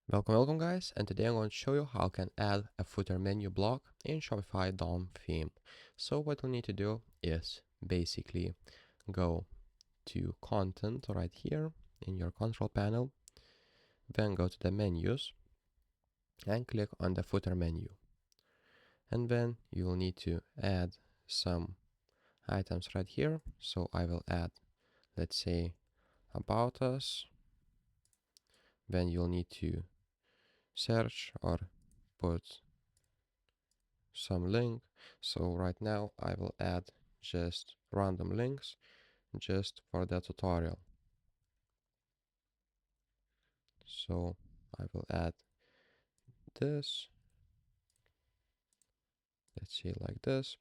Welcome guys, and today I'm going to show you how I can add a footer menu block in Shopify Dawn Theme. So what we need to do is basically go to content right here in your control panel, then go to the menus and click on the footer menu. And then you will need to add some items right here. So I will add, let's say, about us. Then you'll need to search or put some link. So right now I will add just random links just for the tutorial. So I will add this, let's see, like this.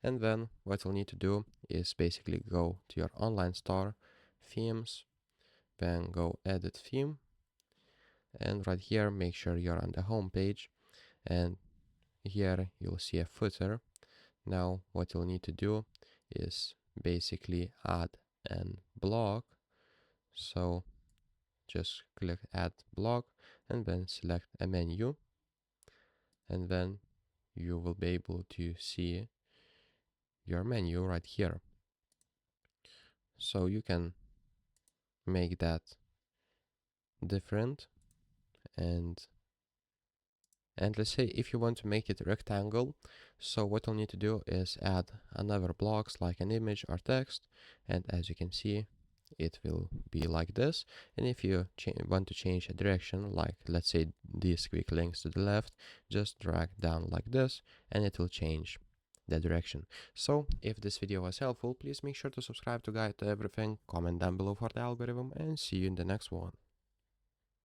And then what you'll need to do is basically go to your online store, themes, then go edit theme, and right here make sure you're on the home page, and here you'll see a footer. Now what you'll need to do is basically add an block. So just click add block and then select a menu, and then you will be able to see your menu right here. So you can make that different, and let's say if you want to make it rectangle, so what you'll need to do is add another blocks like an image or text, and as you can see it will be like this. And if you want to change a direction, like let's say these quick links to the left, just drag down like this and it will change the direction. So if this video was helpful, please make sure to subscribe to guide to everything, comment down below for the algorithm, and see you in the next one.